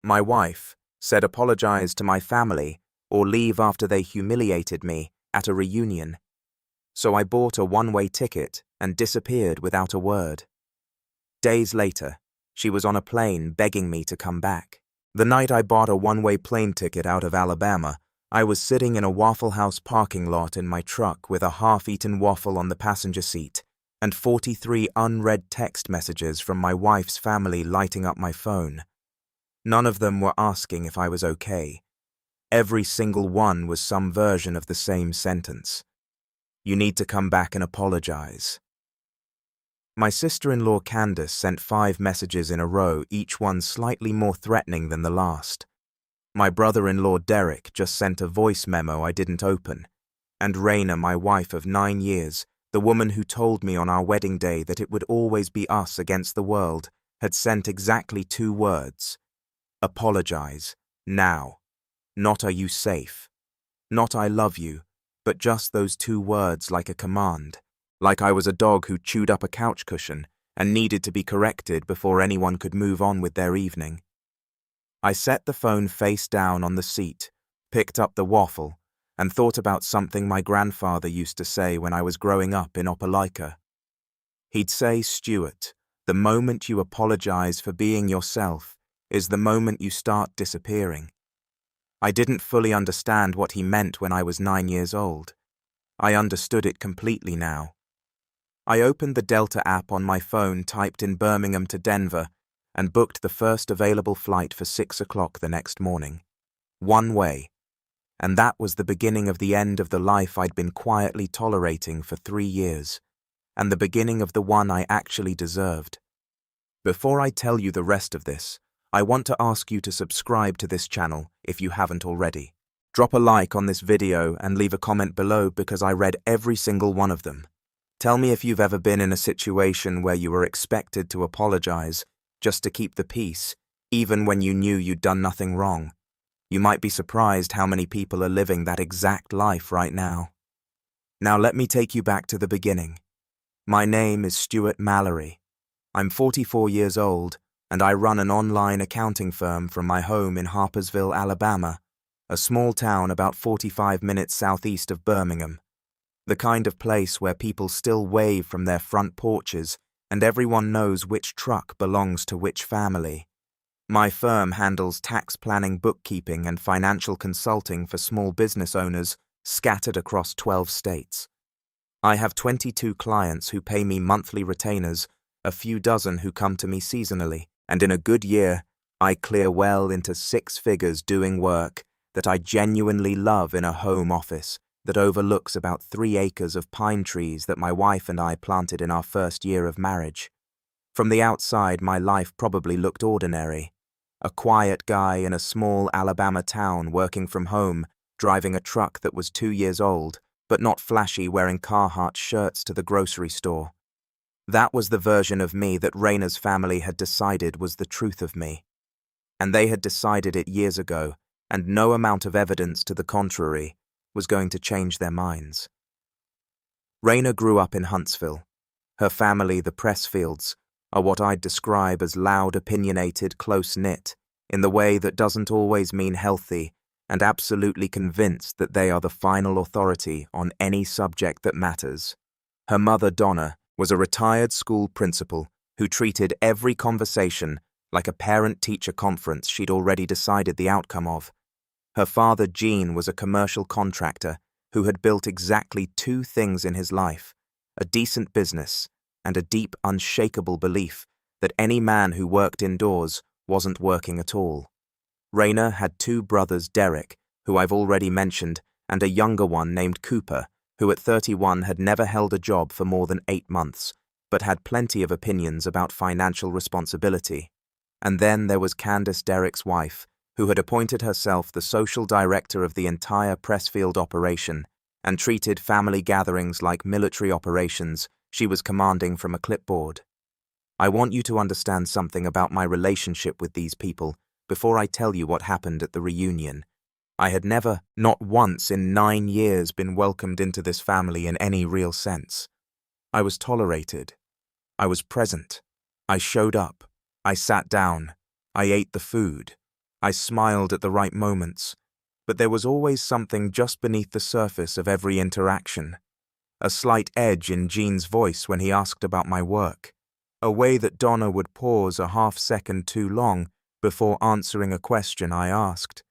My wife said apologize to my family or leave after they humiliated me at a reunion. So I bought a one-way ticket and disappeared without a word. Days later, she was on a plane begging me to come back. The night I bought a one-way plane ticket out of Alabama, I was sitting in a Waffle House parking lot in my truck with a half-eaten waffle on the passenger seat and 43 unread text messages from my wife's family lighting up my phone. None of them were asking if I was okay. Every single one was some version of the same sentence. You need to come back and apologize. My sister-in-law Candace sent 5 messages in a row, each one slightly more threatening than the last. My brother-in-law Derek just sent a voice memo I didn't open. And Raina, my wife of 9 years, the woman who told me on our wedding day that it would always be us against the world, had sent exactly 2 words. Apologize, now. Not are you safe. Not I love you, but just those 2 words like a command. Like I was a dog who chewed up a couch cushion and needed to be corrected before anyone could move on with their evening. I set the phone face down on the seat, picked up the waffle, and thought about something my grandfather used to say when I was growing up in Opelika. He'd say, Stuart, the moment you apologize for being yourself is the moment you start disappearing. I didn't fully understand what he meant when I was 9 years old. I understood it completely now. I opened the Delta app on my phone, typed in Birmingham to Denver, and booked the first available flight for 6 o'clock the next morning. One way. And that was the beginning of the end of the life I'd been quietly tolerating for 3 years, and the beginning of the one I actually deserved. Before I tell you the rest of this, I want to ask you to subscribe to this channel if you haven't already. Drop a like on this video and leave a comment below because I read every single one of them. Tell me if you've ever been in a situation where you were expected to apologize just to keep the peace, even when you knew you'd done nothing wrong. You might be surprised how many people are living that exact life right now. Now let me take you back to the beginning. My name is Stuart Mallory. I'm 44 years old, and I run an online accounting firm from my home in Harpersville, Alabama, a small town about 45 minutes southeast of Birmingham. The kind of place where people still wave from their front porches and everyone knows which truck belongs to which family. My firm handles tax planning, bookkeeping, and financial consulting for small business owners scattered across 12 states. I have 22 clients who pay me monthly retainers, a few dozen who come to me seasonally, and in a good year, I clear well into 6 figures doing work that I genuinely love in a home office that overlooks about 3 acres of pine trees that my wife and I planted in our first year of marriage. From the outside, my life probably looked ordinary. A quiet guy in a small Alabama town working from home, driving a truck that was 2 years old, but not flashy, wearing Carhartt shirts to the grocery store. That was the version of me that Raina's family had decided was the truth of me. And they had decided it years ago, and no amount of evidence to the contrary was going to change their minds. Raina grew up in Huntsville. Her family, the Pressfields, are what I'd describe as loud, opinionated, close-knit, in the way that doesn't always mean healthy, and absolutely convinced that they are the final authority on any subject that matters. Her mother, Donna, was a retired school principal who treated every conversation like a parent-teacher conference she'd already decided the outcome of. Her father, Gene, was a commercial contractor who had built exactly 2 things in his life: a decent business and a deep, unshakable belief that any man who worked indoors wasn't working at all. Raina had 2 brothers, Derek, who I've already mentioned, and a younger one named Cooper, who at 31 had never held a job for more than 8 months, but had plenty of opinions about financial responsibility. And then there was Candace, Derek's wife, who had appointed herself the social director of the entire Pressfield operation and treated family gatherings like military operations she was commanding from a clipboard. I want you to understand something about my relationship with these people before I tell you what happened at the reunion. I had never, not once in 9 years, been welcomed into this family in any real sense. I was tolerated. I was present. I showed up. I sat down. I ate the food. I smiled at the right moments, but there was always something just beneath the surface of every interaction. A slight edge in Gene's voice when he asked about my work, a way that Donna would pause a half-second too long before answering a question I asked,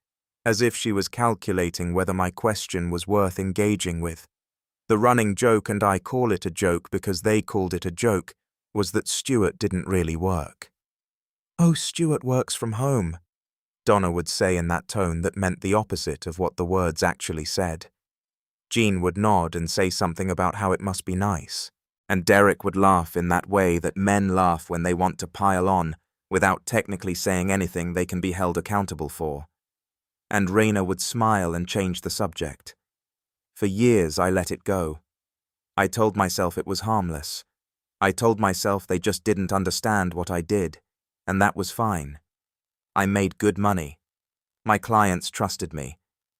as if she was calculating whether my question was worth engaging with. The running joke, and I call it a joke because they called it a joke, was that Stuart didn't really work. "Oh, Stuart works from home," Donna would say in that tone that meant the opposite of what the words actually said. Gene would nod and say something about how it must be nice, and Derek would laugh in that way that men laugh when they want to pile on without technically saying anything they can be held accountable for. And Raina would smile and change the subject. For years I let it go. I told myself it was harmless. I told myself they just didn't understand what I did, and that was fine. I made good money. My clients trusted me.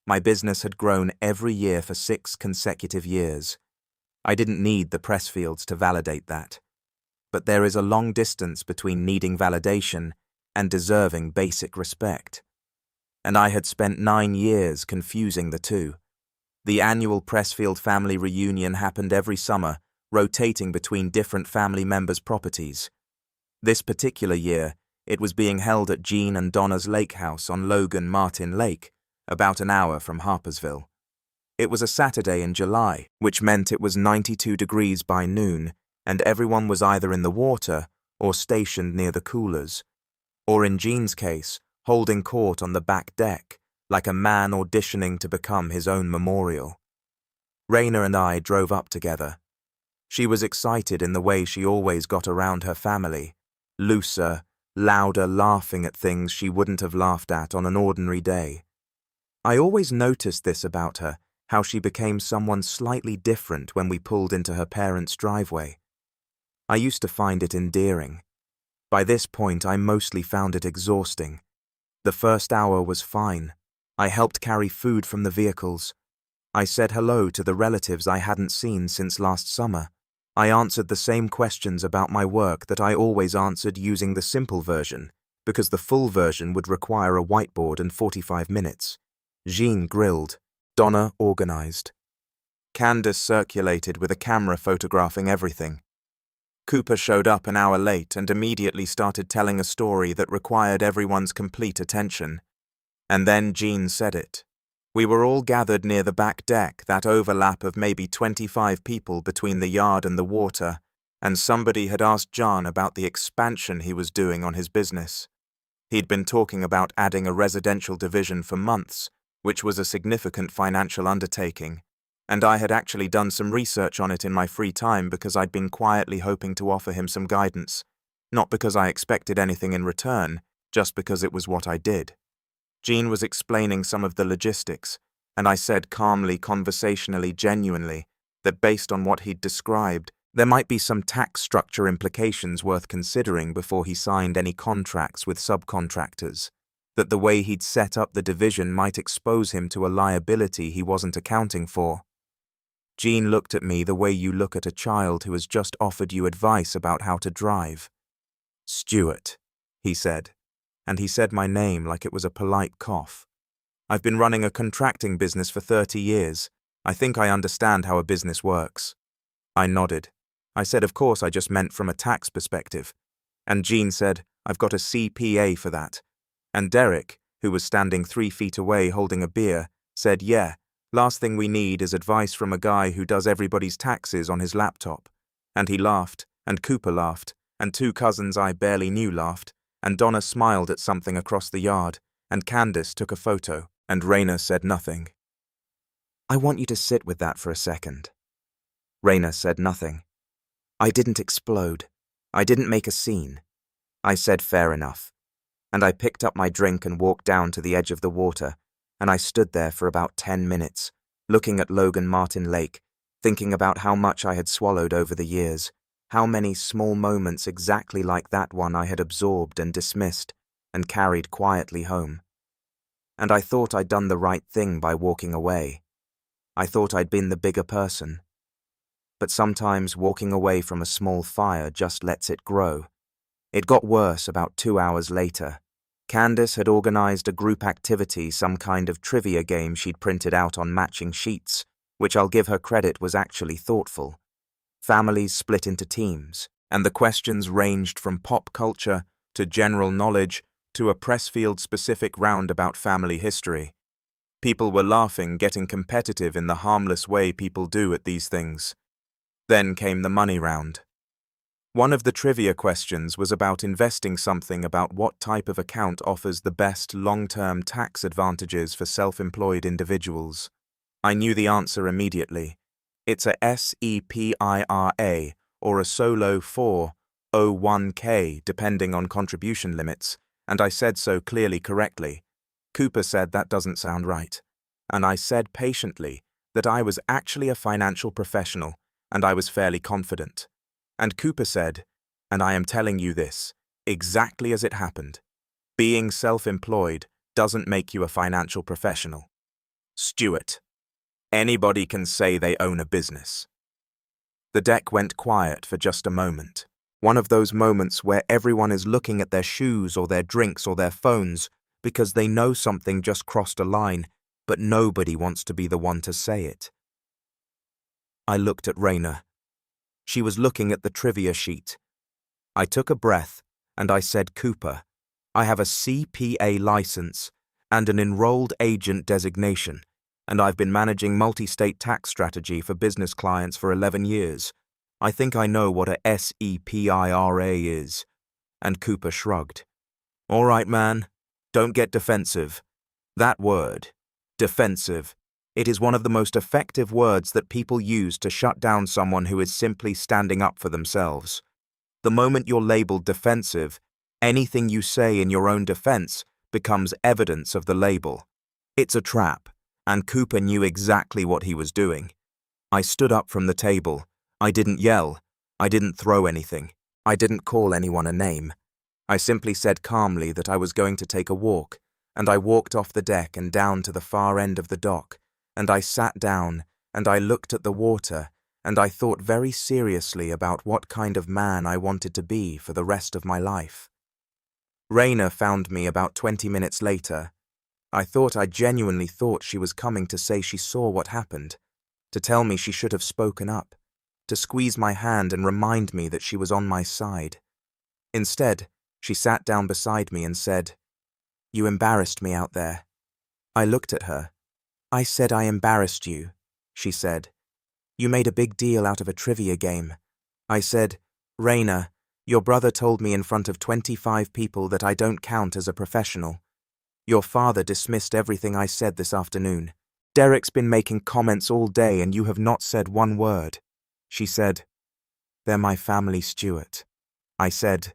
My business had grown every year for 6 consecutive years. I didn't need the press fields to validate that. But there is a long distance between needing validation and deserving basic respect. And I had spent 9 years confusing the two. The annual Pressfield family reunion happened every summer, rotating between different family members' properties. This particular year, it was being held at Gene and Donna's lake house on Logan Martin Lake, about an hour from Harpersville. It was a Saturday in July, which meant it was 92 degrees by noon, and everyone was either in the water or stationed near the coolers, or in Gene's case, holding court on the back deck, like a man auditioning to become his own memorial. Raina and I drove up together. She was excited in the way she always got around her family, looser, louder, laughing at things she wouldn't have laughed at on an ordinary day. I always noticed this about her, how she became someone slightly different when we pulled into her parents' driveway. I used to find it endearing. By this point, I mostly found it exhausting. The first hour was fine. I helped carry food from the vehicles. I said hello to the relatives I hadn't seen since last summer. I answered the same questions about my work that I always answered using the simple version, because the full version would require a whiteboard and 45 minutes. Jean grilled. Donna organized. Candace circulated with a camera photographing everything. Cooper showed up an hour late and immediately started telling a story that required everyone's complete attention. And then Jean said it. We were all gathered near the back deck, that overlap of maybe 25 people between the yard and the water, and somebody had asked John about the expansion he was doing on his business. He'd been talking about adding a residential division for months, which was a significant financial undertaking, and I had actually done some research on it in my free time because I'd been quietly hoping to offer him some guidance, not because I expected anything in return, just because it was what I did. Jean was explaining some of the logistics, and I said calmly, conversationally, genuinely, that based on what he'd described, there might be some tax structure implications worth considering before he signed any contracts with subcontractors, that the way he'd set up the division might expose him to a liability he wasn't accounting for. Jean looked at me the way you look at a child who has just offered you advice about how to drive. "Stuart," he said. And he said my name like it was a polite cough. "I've been running a contracting business for 30 years. I think I understand how a business works." I nodded. I said, of course, I just meant from a tax perspective. And Jean said, "I've got a CPA for that." And Derek, who was standing 3 feet away holding a beer, said, "Yeah, last thing we need is advice from a guy who does everybody's taxes on his laptop." And he laughed, and Cooper laughed, and 2 cousins I barely knew laughed, and Donna smiled at something across the yard, and Candace took a photo, and Raina said nothing. "I want you to sit with that for a second." Raina said nothing. I didn't explode. I didn't make a scene. I said fair enough. And I picked up my drink and walked down to the edge of the water, and I stood there for about 10 minutes, looking at Logan Martin Lake, thinking about how much I had swallowed over the years, how many small moments exactly like that one I had absorbed and dismissed and carried quietly home. And I thought I'd done the right thing by walking away. I thought I'd been the bigger person. But sometimes walking away from a small fire just lets it grow. It got worse about 2 hours later. Candace had organized a group activity, some kind of trivia game she'd printed out on matching sheets, which I'll give her credit was actually thoughtful. Families split into teams, and the questions ranged from pop culture to general knowledge to a Pressfield-specific round about family history. People were laughing, getting competitive in the harmless way people do at these things. Then came the money round. One of the trivia questions was about investing, something about what type of account offers the best long-term tax advantages for self-employed individuals. I knew the answer immediately. It's a SEPIRA or a solo 401k, depending on contribution limits, and I said so clearly correctly. Cooper said that doesn't sound right. And I said patiently that I was actually a financial professional and I was fairly confident. And Cooper said, and I am telling you this, exactly as it happened. Being self-employed doesn't make you a financial professional. Stuart. Anybody can say they own a business. The deck went quiet for just a moment. One of those moments where everyone is looking at their shoes or their drinks or their phones because they know something just crossed a line, but nobody wants to be the one to say it. I looked at Raina. She was looking at the trivia sheet. I took a breath and I said, Cooper, I have a CPA license and an enrolled agent designation, and I've been managing multi-state tax strategy for business clients for 11 years. I think I know what a SEPIRA is. And Cooper shrugged. All right, man, don't get defensive. That word, defensive, it is one of the most effective words that people use to shut down someone who is simply standing up for themselves. The moment you're labeled defensive, anything you say in your own defense becomes evidence of the label. It's a trap, and Cooper knew exactly what he was doing. I stood up from the table. I didn't yell. I didn't throw anything. I didn't call anyone a name. I simply said calmly that I was going to take a walk, and I walked off the deck and down to the far end of the dock, and I sat down, and I looked at the water, and I thought very seriously about what kind of man I wanted to be for the rest of my life. Raina found me about 20 minutes later. I genuinely thought she was coming to say she saw what happened, to tell me she should have spoken up, to squeeze my hand and remind me that she was on my side. Instead, she sat down beside me and said, You embarrassed me out there. I looked at her. I said I embarrassed you, she said. You made a big deal out of a trivia game. I said, Raina, your brother told me in front of 25 people that I don't count as a professional. Your father dismissed everything I said this afternoon. Derek's been making comments all day and you have not said one word. She said, They're my family, Stuart. I said,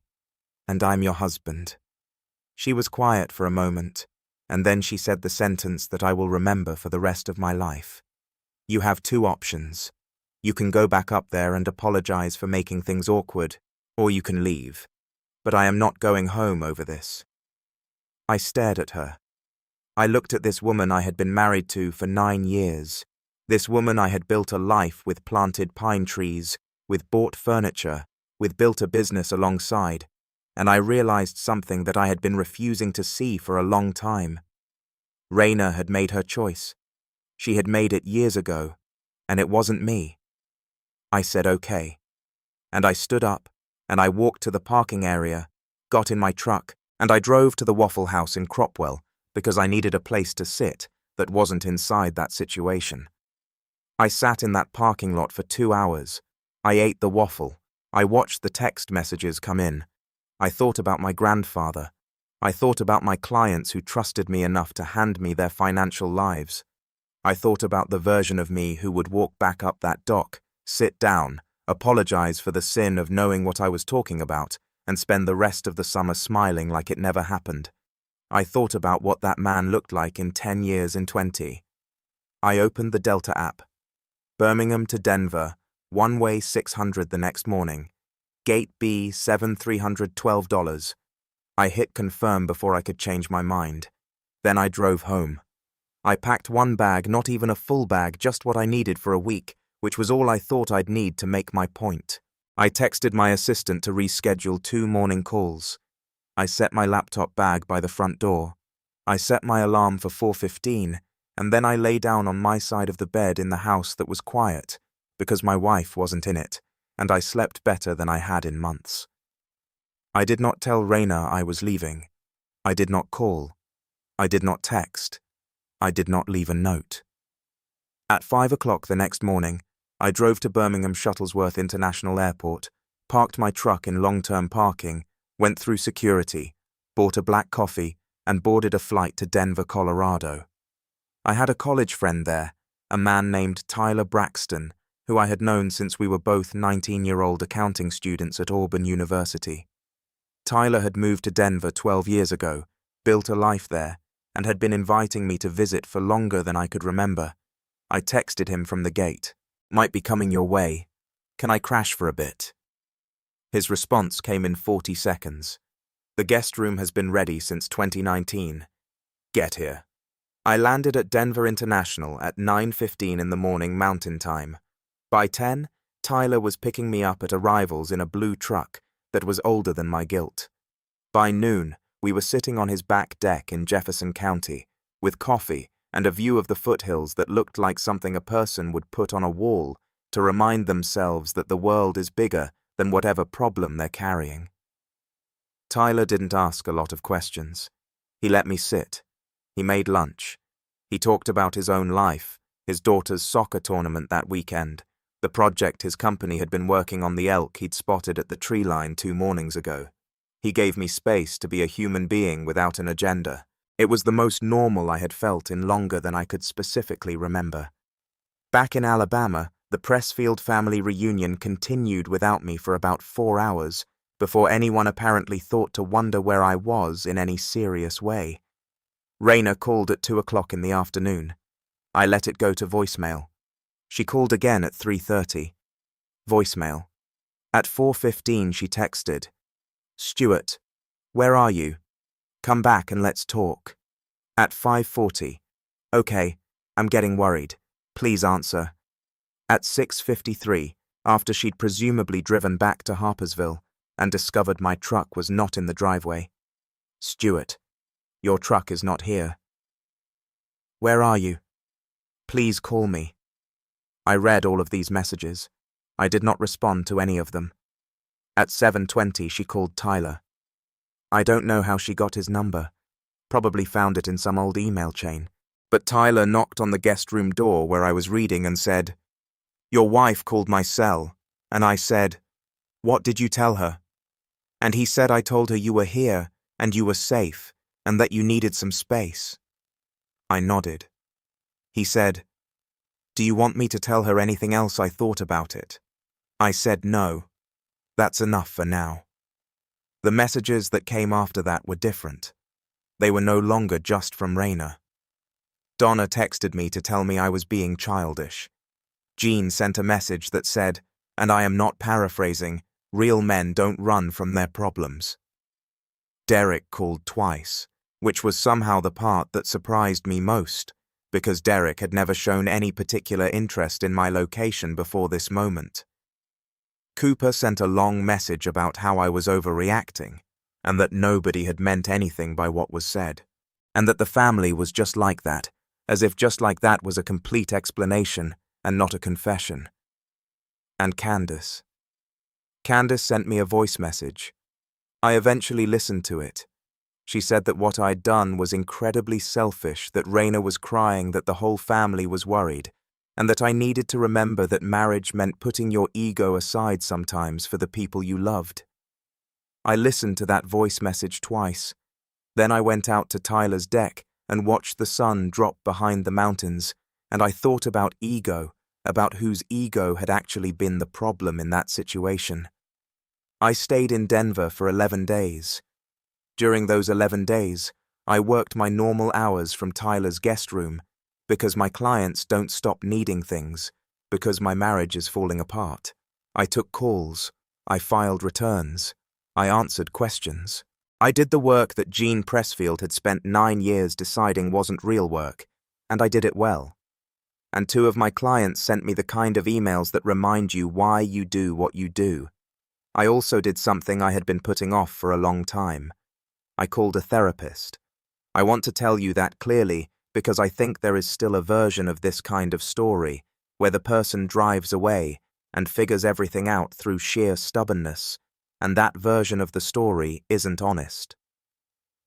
And I'm your husband. She was quiet for a moment, and then she said the sentence that I will remember for the rest of my life. You have two options. You can go back up there and apologize for making things awkward, or you can leave. But I am not going home over this. I stared at her. I looked at this woman I had been married to for 9 years. This woman I had built a life with, planted pine trees, with bought furniture, with built a business alongside, and I realized something that I had been refusing to see for a long time. Raina had made her choice. She had made it years ago, and it wasn't me. I said okay, and I stood up, and I walked to the parking area, got in my truck, and I drove to the Waffle House in Cropwell because I needed a place to sit that wasn't inside that situation. I sat in that parking lot for 2 hours. I ate the waffle. I watched the text messages come in. I thought about my grandfather. I thought about my clients who trusted me enough to hand me their financial lives. I thought about the version of me who would walk back up that dock, sit down, apologize for the sin of knowing what I was talking about, and spend the rest of the summer smiling like it never happened. I thought about what that man looked like in 10 years in 20. I opened the Delta app. Birmingham to Denver, one-way 600 the next morning. Gate B, $7,312. I hit confirm before I could change my mind. Then I drove home. I packed one bag, not even a full bag, just what I needed for a week, which was all I thought I'd need to make my point. I texted my assistant to reschedule 2 morning calls. I set my laptop bag by the front door. I set my alarm for 4:15, and then I lay down on my side of the bed in the house that was quiet, because my wife wasn't in it, and I slept better than I had in months. I did not tell Raina I was leaving. I did not call. I did not text. I did not leave a note. At 5 o'clock the next morning, I drove to Birmingham Shuttlesworth International Airport, parked my truck in long-term parking, went through security, bought a black coffee, and boarded a flight to Denver, Colorado. I had a college friend there, a man named Tyler Braxton, who I had known since we were both 19-year-old accounting students at Auburn University. Tyler had moved to Denver 12 years ago, built a life there, and had been inviting me to visit for longer than I could remember. I texted him from the gate. "Might be coming your way. Can I crash for a bit?" His response came in 40 seconds. "The guest room has been ready since 2019. Get here." I landed at Denver International at 9:15 in the morning Mountain Time. By 10, Tyler was picking me up at arrivals in a blue truck that was older than my guilt. By noon, we were sitting on his back deck in Jefferson County, with coffee and a view of the foothills that looked like something a person would put on a wall to remind themselves that the world is bigger than whatever problem they're carrying. Tyler didn't ask a lot of questions. He let me sit. He made lunch. He talked about his own life, his daughter's soccer tournament that weekend, the project his company had been working on, the elk he'd spotted at the tree line 2 mornings ago. He gave me space to be a human being without an agenda. It was the most normal I had felt in longer than I could specifically remember. Back in Alabama, the Pressfield family reunion continued without me for about 4 hours before anyone apparently thought to wonder where I was in any serious way. Raina called at 2 o'clock in the afternoon. I let it go to voicemail. She called again at 3:30. Voicemail. At 4:15 she texted, "Stuart, where are you? Come back and let's talk." At 5:40, "Okay, I'm getting worried. Please answer." At 6:53, after she'd presumably driven back to Harpersville and discovered my truck was not in the driveway, "Stuart, your truck is not here. Where are you? Please call me." I read all of these messages. I did not respond to any of them. At 7:20, she called Tyler. I don't know how she got his number. Probably found it in some old email chain. But Tyler knocked on the guest room door where I was reading and said, "Your wife called my cell." And I said, "What did you tell her?" And he said I told her you were here and you were safe and that you needed some space. I nodded. He said, "Do you want me to tell her anything else I thought about it?" I said no. That's enough for now. The messages that came after that were different. They were no longer just from Raina. Donna texted me to tell me I was being childish. Jean sent a message that said, and I am not paraphrasing, "Real men don't run from their problems." Derek called twice, which was somehow the part that surprised me most, because Derek had never shown any particular interest in my location before this moment. Cooper sent a long message about how I was overreacting, and that nobody had meant anything by what was said, and that the family was just like that, as if just like that was a complete explanation and not a confession. And Candace. Candace sent me a voice message. I eventually listened to it. She said that what I'd done was incredibly selfish, that Raina was crying, that the whole family was worried, and that I needed to remember that marriage meant putting your ego aside sometimes for the people you loved. I listened to that voice message twice. Then I went out to Tyler's deck and watched the sun drop behind the mountains, and I thought about ego, about whose ego had actually been the problem in that situation. I stayed in Denver for 11 days. During those 11 days, I worked my normal hours from Tyler's guest room, because my clients don't stop needing things, because my marriage is falling apart. I took calls. I filed returns. I answered questions. I did the work that Jean Pressfield had spent 9 years deciding wasn't real work, and I did it well. And 2 of my clients sent me the kind of emails that remind you why you do what you do. I also did something I had been putting off for a long time. I called a therapist. I want to tell you that clearly because I think there is still a version of this kind of story where the person drives away and figures everything out through sheer stubbornness, and that version of the story isn't honest.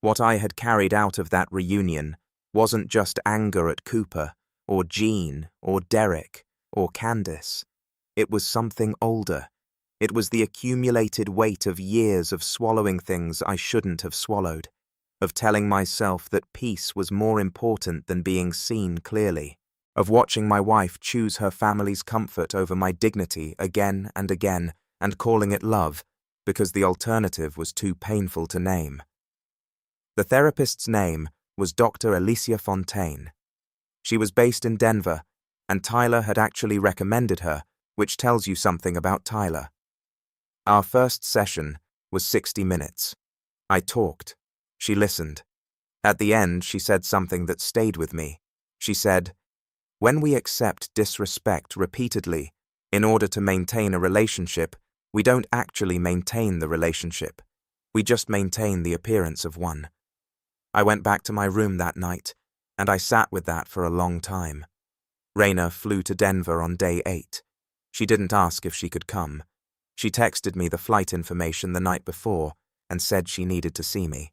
What I had carried out of that reunion wasn't just anger at Cooper, or Jean, or Derek, or Candace. It was something older. It was the accumulated weight of years of swallowing things I shouldn't have swallowed, of telling myself that peace was more important than being seen clearly, of watching my wife choose her family's comfort over my dignity again and again, and calling it love, because the alternative was too painful to name. The therapist's name was Dr. Alicia Fontaine. She was based in Denver, and Tyler had actually recommended her, which tells you something about Tyler. Our first session was 60 minutes. I talked. She listened. At the end, she said something that stayed with me. She said, "When we accept disrespect repeatedly in order to maintain a relationship, we don't actually maintain the relationship. We just maintain the appearance of one." I went back to my room that night, and I sat with that for a long time. Raina flew to Denver on day 8. She didn't ask if she could come. She texted me the flight information the night before and said she needed to see me.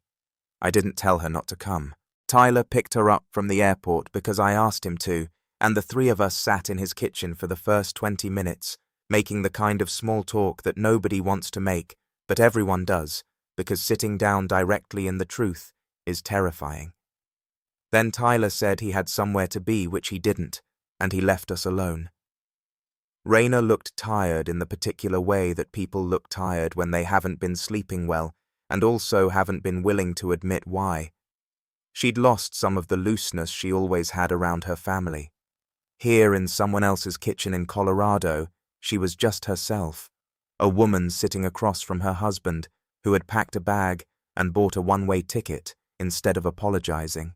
I didn't tell her not to come. Tyler picked her up from the airport because I asked him to, and the three of us sat in his kitchen for the first 20 minutes, making the kind of small talk that nobody wants to make, but everyone does, because sitting down directly in the truth is terrifying. Then Tyler said he had somewhere to be which he didn't, and he left us alone. Raina looked tired in the particular way that people look tired when they haven't been sleeping well, and also haven't been willing to admit why. She'd lost some of the looseness she always had around her family. Here in someone else's kitchen in Colorado, she was just herself, a woman sitting across from her husband who had packed a bag and bought a one-way ticket instead of apologizing.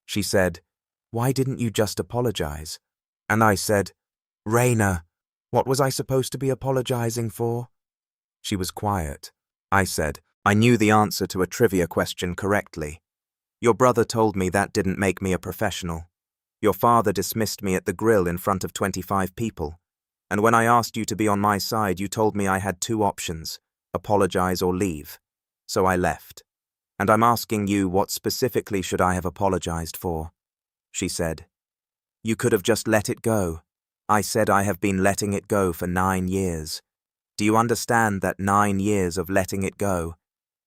She said, "Why didn't you just apologize?" And I said, "Raina, what was I supposed to be apologizing for?" She was quiet. I said, "I knew the answer to a trivia question correctly. Your brother told me that didn't make me a professional. Your father dismissed me at the grill in front of 25 people. And when I asked you to be on my side, you told me I had 2 options, apologize or leave. So I left. And I'm asking you, what specifically should I have apologized for?" She said, "You could have just let it go." I said, "I have been letting it go for 9 years. Do you understand that 9 years of letting it go?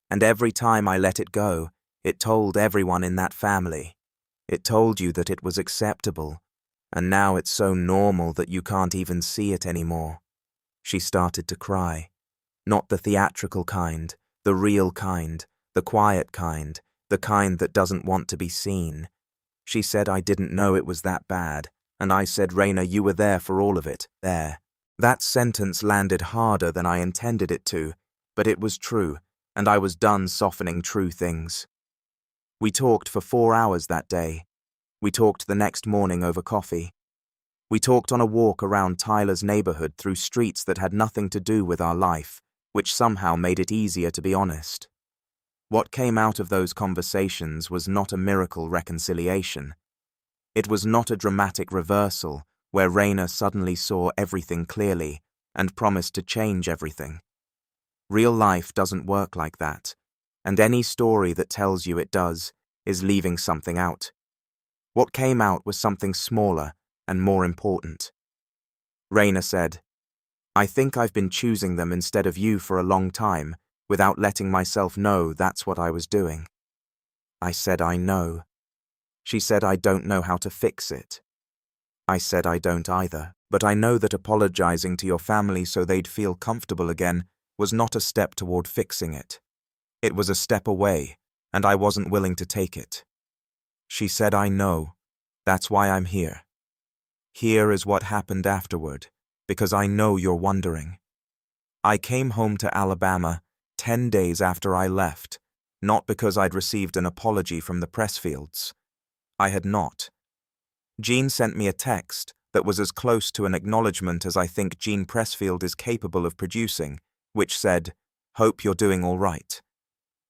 And every time I let it go, it told everyone in that family. It told you that it was acceptable, and now it's so normal that you can't even see it anymore." She started to cry. Not the theatrical kind, the real kind, the quiet kind, the kind that doesn't want to be seen. She said, "I didn't know it was that bad." And I said, "Raina, you were there for all of it, there." That sentence landed harder than I intended it to, but it was true, and I was done softening true things. We talked for 4 hours that day. We talked the next morning over coffee. We talked on a walk around Tyler's neighborhood through streets that had nothing to do with our life, which somehow made it easier to be honest. What came out of those conversations was not a miracle reconciliation. It was not a dramatic reversal where Raina suddenly saw everything clearly and promised to change everything. Real life doesn't work like that, and any story that tells you it does is leaving something out. What came out was something smaller and more important. Raina said, "I think I've been choosing them instead of you for a long time without letting myself know that's what I was doing." I said, "I know." She said, "I don't know how to fix it." I said, "I don't either, but I know that apologizing to your family so they'd feel comfortable again was not a step toward fixing it. It was a step away, and I wasn't willing to take it." She said, "I know. That's why I'm here. Here is what happened afterward, because I know you're wondering. I came home to Alabama 10 days after I left, not because I'd received an apology from the Pressfields. I had not. Jean sent me a text that was as close to an acknowledgement as I think Jean Pressfield is capable of producing, which said, "Hope you're doing all right."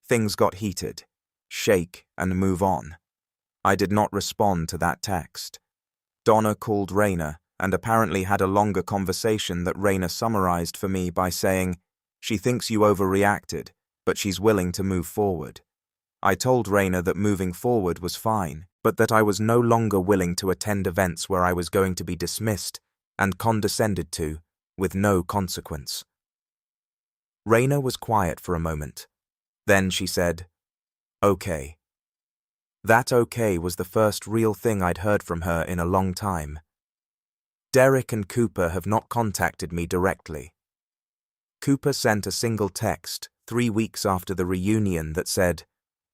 Things got heated. shake, and move on. I did not respond to that text. Donna called Raina and apparently had a longer conversation that Raina summarized for me by saying, "She thinks you overreacted, but she's willing to move forward." I told Raina that moving forward was fine, but that I was no longer willing to attend events where I was going to be dismissed and condescended to, with no consequence. Raina was quiet for a moment. Then she said, "Okay." That okay was the first real thing I'd heard from her in a long time. Derek and Cooper have not contacted me directly. Cooper sent a single text 3 weeks after the reunion that said,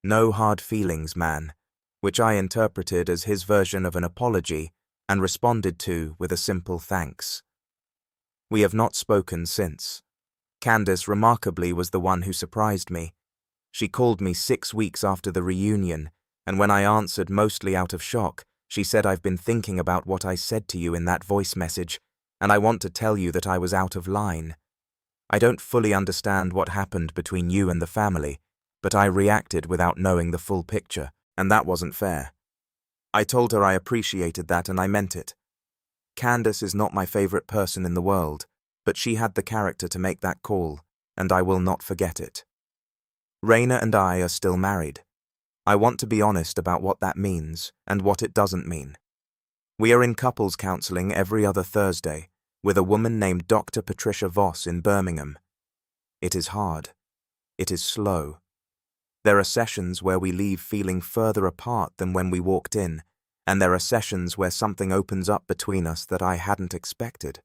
"No hard feelings, man," which I interpreted as his version of an apology and responded to with a simple thanks. We have not spoken since. Candace, remarkably, was the one who surprised me. She called me 6 weeks after the reunion, and when I answered mostly out of shock, she said, "I've been thinking about what I said to you in that voice message, and I want to tell you that I was out of line. I don't fully understand what happened between you and the family, but I reacted without knowing the full picture, and that wasn't fair." I told her I appreciated that and I meant it. Candace is not my favorite person in the world, but she had the character to make that call, and I will not forget it. Raina and I are still married. I want to be honest about what that means and what it doesn't mean. We are in couples counseling every other Thursday with a woman named Dr. Patricia Voss in Birmingham. It is hard. It is slow. There are sessions where we leave feeling further apart than when we walked in, and there are sessions where something opens up between us that I hadn't expected.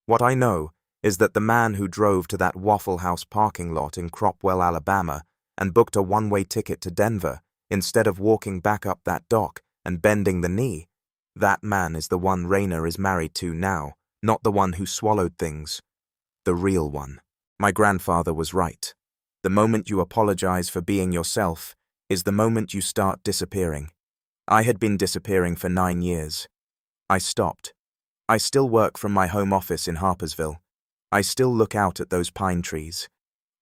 What I know is that the man who drove to that Waffle House parking lot in Cropwell, Alabama, and booked a one-way ticket to Denver, instead of walking back up that dock and bending the knee, that man is the one Raina is married to now, not the one who swallowed things. The real one. My grandfather was right. The moment you apologize for being yourself is the moment you start disappearing. I had been disappearing for 9 years. I stopped. I still work from my home office in Harpersville. I still look out at those pine trees.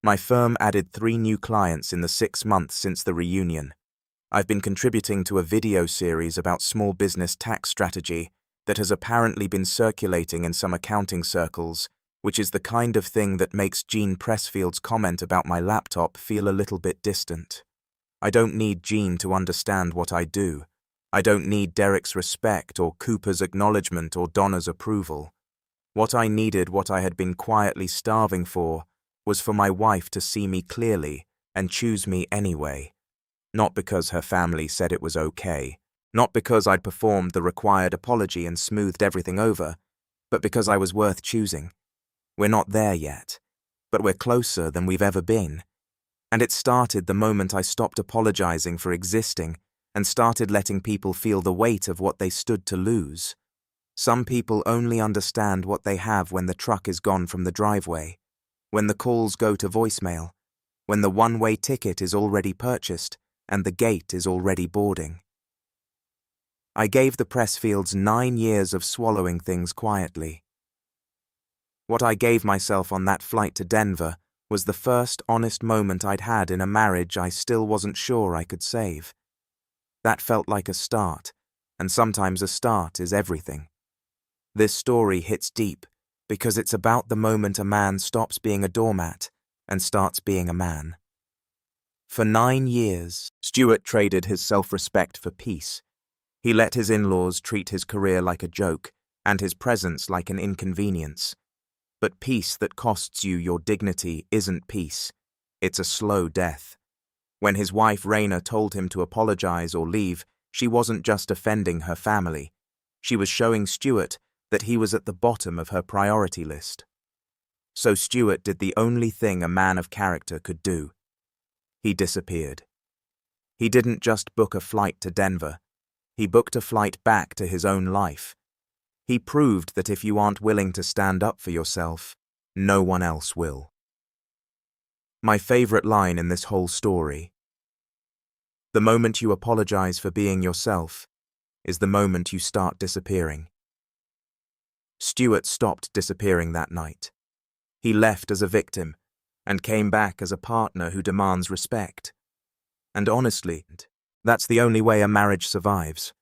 My firm added 3 new clients in the 6 months since the reunion. I've been contributing to a video series about small business tax strategy that has apparently been circulating in some accounting circles, which is the kind of thing that makes Gene Pressfield's comment about my laptop feel a little bit distant. I don't need Gene to understand what I do. I don't need Derek's respect or Cooper's acknowledgement or Donna's approval. What I needed, what I had been quietly starving for, was for my wife to see me clearly and choose me anyway. Not because her family said it was okay, not because I'd performed the required apology and smoothed everything over, but because I was worth choosing. We're not there yet, but we're closer than we've ever been. And it started the moment I stopped apologizing for existing and started letting people feel the weight of what they stood to lose. Some people only understand what they have when the truck is gone from the driveway, when the calls go to voicemail, when the one-way ticket is already purchased and the gate is already boarding. I gave the Pressfields 9 years of swallowing things quietly. What I gave myself on that flight to Denver was the first honest moment I'd had in a marriage I still wasn't sure I could save. That felt like a start, and sometimes a start is everything. This story hits deep because it's about the moment a man stops being a doormat and starts being a man. For 9 years, Stuart traded his self-respect for peace. He let his in-laws treat his career like a joke and his presence like an inconvenience. But peace that costs you your dignity isn't peace. It's a slow death. When his wife Raina told him to apologize or leave, she wasn't just offending her family. She was showing Stuart that he was at the bottom of her priority list. So Stuart did the only thing a man of character could do. He disappeared. He didn't just book a flight to Denver. He booked a flight back to his own life. He proved that if you aren't willing to stand up for yourself, no one else will. My favorite line in this whole story: the moment you apologize for being yourself is the moment you start disappearing. Stuart stopped disappearing that night. He left as a victim and came back as a partner who demands respect. And honestly, that's the only way a marriage survives.